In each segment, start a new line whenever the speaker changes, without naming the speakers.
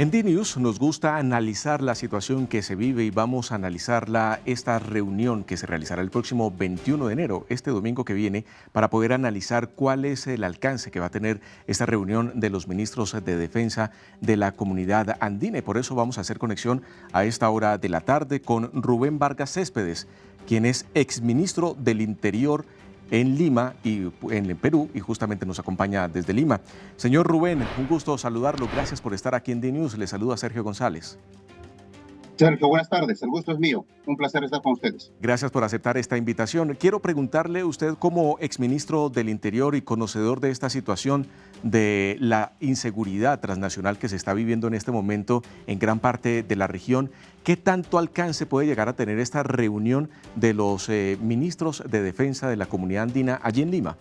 En DNews nos gusta analizar la situación que se vive y vamos a analizar esta reunión que se realizará el próximo 21 de enero, este domingo que viene, para poder analizar cuál es el alcance que va a tener esta reunión de los ministros de defensa de la comunidad andina. Y por eso vamos a hacer conexión a esta hora de la tarde con Rubén Vargas Céspedes, quien es exministro del Interior en Lima y en Perú, y justamente nos acompaña desde Lima. Señor Rubén, un gusto saludarlo. Gracias por estar aquí en DNews. Le saluda Sergio González.
Sergio, buenas tardes. El gusto es mío. Un placer estar con ustedes.
Gracias por aceptar esta invitación. Quiero preguntarle, usted como exministro del Interior y conocedor de esta situación de la inseguridad transnacional que se está viviendo en este momento en gran parte de la región, ¿qué tanto alcance puede llegar a tener esta reunión de los ministros de defensa de la comunidad andina allí en Lima?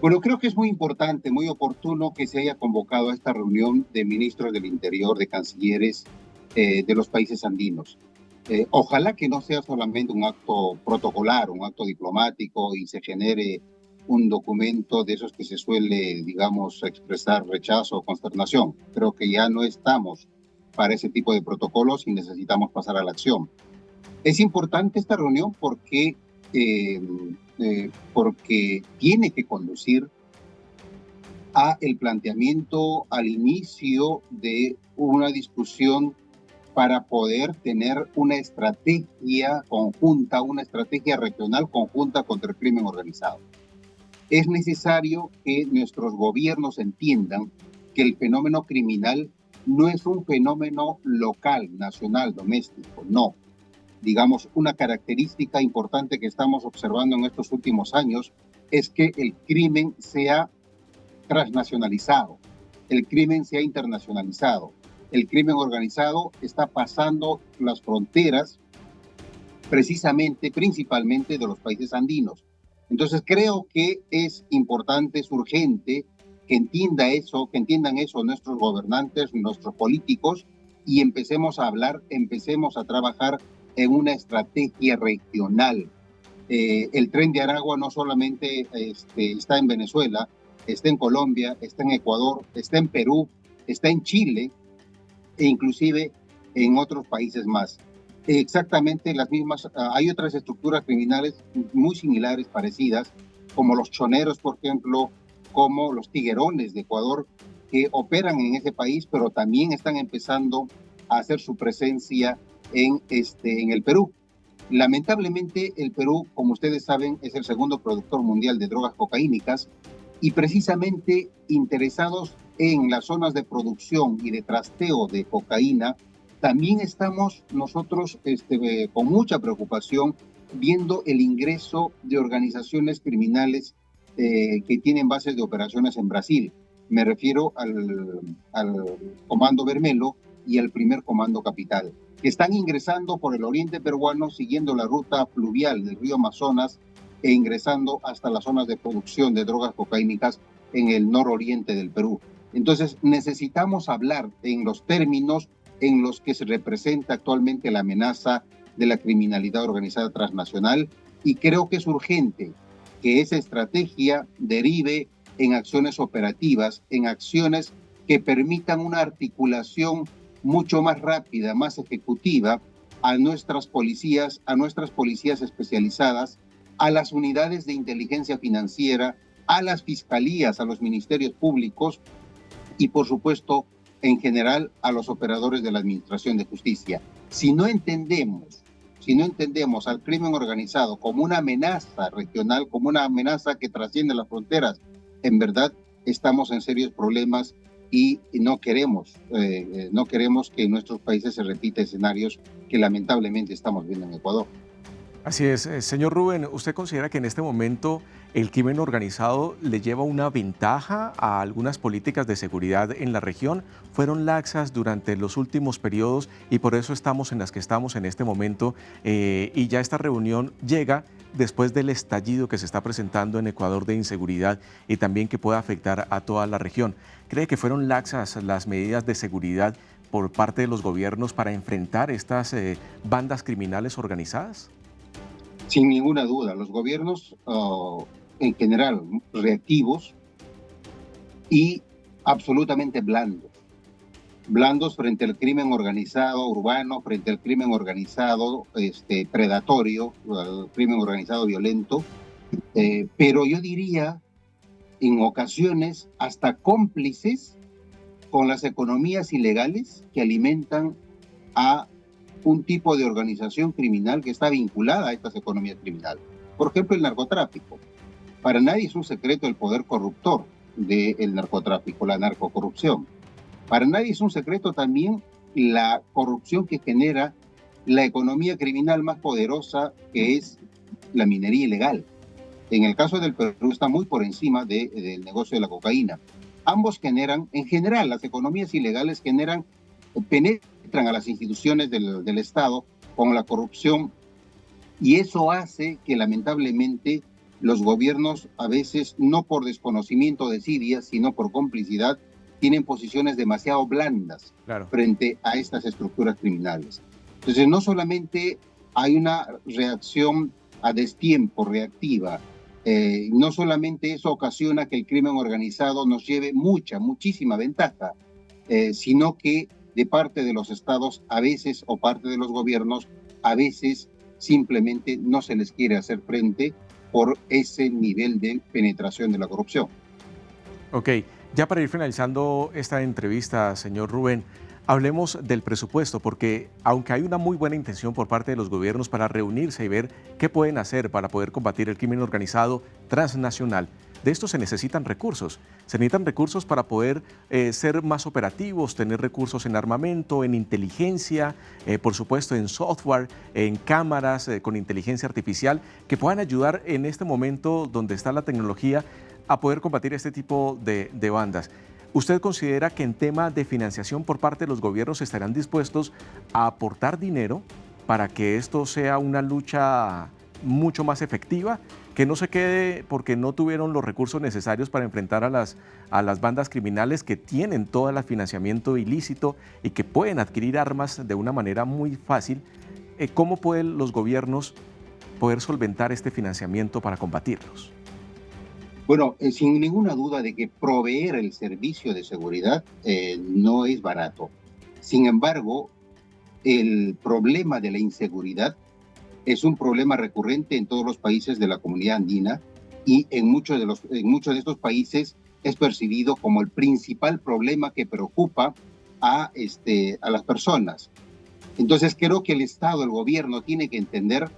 Bueno, creo que es muy importante, muy oportuno que se haya convocado a esta reunión de ministros del Interior, de cancilleres de los países andinos. Ojalá que no sea solamente un acto protocolar, un acto diplomático y se genere un documento de esos que se suele, digamos, expresar rechazo o consternación. Creo que ya no estamos para ese tipo de protocolos y necesitamos pasar a la acción. Es importante esta reunión porque tiene que conducir a el planteamiento al inicio de una discusión para poder tener una estrategia conjunta, una estrategia regional conjunta contra el crimen organizado. Es necesario que nuestros gobiernos entiendan que el fenómeno criminal no es un fenómeno local, nacional, doméstico, no. Digamos, una característica importante que estamos observando en estos últimos años es que el crimen sea transnacionalizado, el crimen sea internacionalizado. El crimen organizado está pasando las fronteras principalmente de los países andinos. Entonces creo que es importante, es urgente que entiendan eso nuestros gobernantes, nuestros políticos, y empecemos a hablar, empecemos a trabajar en una estrategia regional. El Tren de Aragua no solamente está en Venezuela, está en Colombia, está en Ecuador, está en Perú, está en Chile e inclusive en otros países más. Exactamente las mismas, hay otras estructuras criminales muy similares, parecidas, como los choneros, por ejemplo, como los tiguerones de Ecuador, que operan en ese país, pero también están empezando a hacer su presencia en el Perú. Lamentablemente, el Perú, como ustedes saben, es el segundo productor mundial de drogas cocaínicas y precisamente interesados en las zonas de producción y de trasteo de cocaína, también estamos nosotros con mucha preocupación viendo el ingreso de organizaciones criminales que tienen bases de operaciones en Brasil. Me refiero al Comando Vermelo y al Primer Comando Capital, que están ingresando por el oriente peruano siguiendo la ruta fluvial del río Amazonas e ingresando hasta las zonas de producción de drogas cocaínicas en el nororiente del Perú. Entonces necesitamos hablar en los términos en los que se representa actualmente la amenaza de la criminalidad organizada transnacional, y creo que es urgente que esa estrategia derive en acciones operativas, en acciones que permitan una articulación mucho más rápida, más ejecutiva a nuestras policías especializadas, a las unidades de inteligencia financiera, a las fiscalías, a los ministerios públicos y, por supuesto, en general, a los operadores de la Administración de Justicia. Si no entendemos al crimen organizado como una amenaza regional, como una amenaza que trasciende las fronteras, en verdad estamos en serios problemas y no queremos que en nuestros países se repita escenarios que lamentablemente estamos viendo en Ecuador.
Así es. Señor Rubén, ¿usted considera que en este momento el crimen organizado le lleva una ventaja a algunas políticas de seguridad en la región? ¿Fueron laxas durante los últimos periodos y por eso estamos en las que estamos en este momento? Y ya esta reunión llega después del estallido que se está presentando en Ecuador de inseguridad y también que pueda afectar a toda la región. ¿Cree que fueron laxas las medidas de seguridad por parte de los gobiernos para enfrentar estas bandas criminales organizadas?
Sin ninguna duda, los gobiernos en general reactivos y absolutamente blandos. blandos frente al crimen organizado urbano, frente al crimen organizado predatorio, al crimen organizado violento, pero yo diría en ocasiones hasta cómplices con las economías ilegales que alimentan a un tipo de organización criminal que está vinculada a estas economías criminales. Por ejemplo, el narcotráfico. Para nadie es un secreto el poder corruptor del narcotráfico, la narcocorrupción. Para nadie es un secreto también la corrupción que genera la economía criminal más poderosa, que es la minería ilegal. En el caso del Perú está muy por encima del negocio de la cocaína. Ambos generan, en general, las economías ilegales penetran a las instituciones del Estado con la corrupción, y eso hace que lamentablemente los gobiernos, a veces no por desconocimiento de desidia, sino por complicidad, tienen posiciones demasiado blandas frente a estas estructuras criminales. Entonces, no solamente hay una reacción a destiempo, reactiva, no solamente eso ocasiona que el crimen organizado nos lleve muchísima ventaja, sino que de parte de los estados a veces, o parte de los gobiernos, a veces simplemente no se les quiere hacer frente por ese nivel de penetración de la corrupción.
Ok, ya para ir finalizando esta entrevista, señor Rubén, hablemos del presupuesto, porque aunque hay una muy buena intención por parte de los gobiernos para reunirse y ver qué pueden hacer para poder combatir el crimen organizado transnacional, de esto se necesitan recursos. Se necesitan recursos para poder ser más operativos, tener recursos en armamento, en inteligencia, por supuesto en software, en cámaras con inteligencia artificial, que puedan ayudar en este momento donde está la tecnología a poder combatir este tipo de bandas. ¿Usted considera que en tema de financiación por parte de los gobiernos estarán dispuestos a aportar dinero para que esto sea una lucha mucho más efectiva, que no se quede porque no tuvieron los recursos necesarios para enfrentar a las bandas criminales que tienen todo el financiamiento ilícito y que pueden adquirir armas de una manera muy fácil? ¿Cómo pueden los gobiernos poder solventar este financiamiento para combatirlos?
Bueno, sin ninguna duda de que proveer el servicio de seguridad no es barato. Sin embargo, el problema de la inseguridad es un problema recurrente en todos los países de la comunidad andina, y en muchos de estos países es percibido como el principal problema que preocupa a las personas. Entonces creo que el Estado, el gobierno, tiene que entender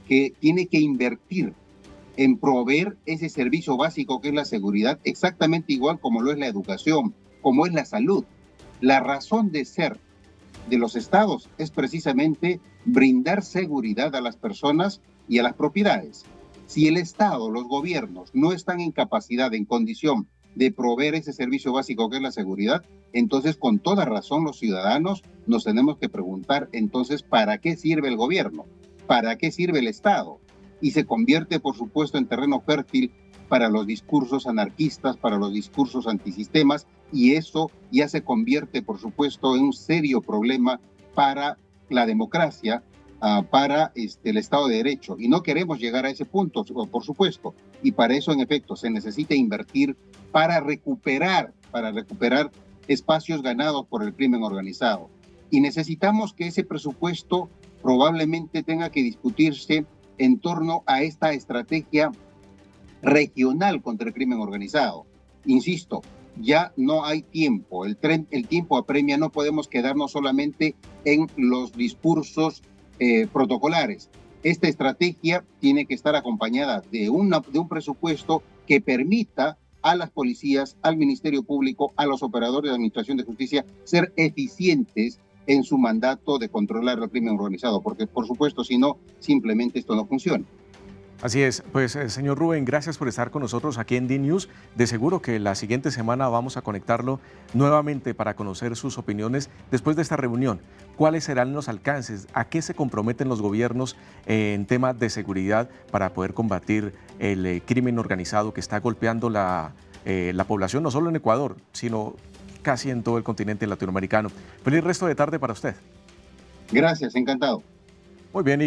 que tiene que invertir en proveer ese servicio básico que es la seguridad, exactamente igual como lo es la educación, como es la salud. La razón de ser de los estados es precisamente brindar seguridad a las personas y a las propiedades. Si el Estado, los gobiernos, no están en capacidad, en condición de proveer ese servicio básico que es la seguridad, entonces con toda razón los ciudadanos nos tenemos que preguntar entonces ¿para qué sirve el gobierno? ¿Para qué sirve el Estado? Y se convierte, por supuesto, en terreno fértil para los discursos anarquistas, para los discursos antisistemas, y eso ya se convierte, por supuesto, en un serio problema para la democracia, para el Estado de Derecho. Y no queremos llegar a ese punto, por supuesto, y para eso, en efecto, se necesita invertir para recuperar espacios ganados por el crimen organizado. Y necesitamos que ese presupuesto probablemente tenga que discutirse en torno a esta estrategia regional contra el crimen organizado. Insisto, ya no hay tiempo, el tiempo apremia, no podemos quedarnos solamente en los discursos protocolares. Esta estrategia tiene que estar acompañada de un presupuesto que permita a las policías, al Ministerio Público, a los operadores de administración de justicia ser eficientes en su mandato de controlar el crimen organizado, porque por supuesto, si no, simplemente esto no funciona.
Así es, pues señor Rubén, gracias por estar con nosotros aquí en DNews. De seguro que la siguiente semana vamos a conectarlo nuevamente para conocer sus opiniones después de esta reunión. ¿Cuáles serán los alcances? ¿A qué se comprometen los gobiernos en temas de seguridad para poder combatir el crimen organizado que está golpeando la población, no solo en Ecuador, sino casi en todo el continente latinoamericano? Feliz resto de tarde para usted.
Gracias, encantado.
Muy bien.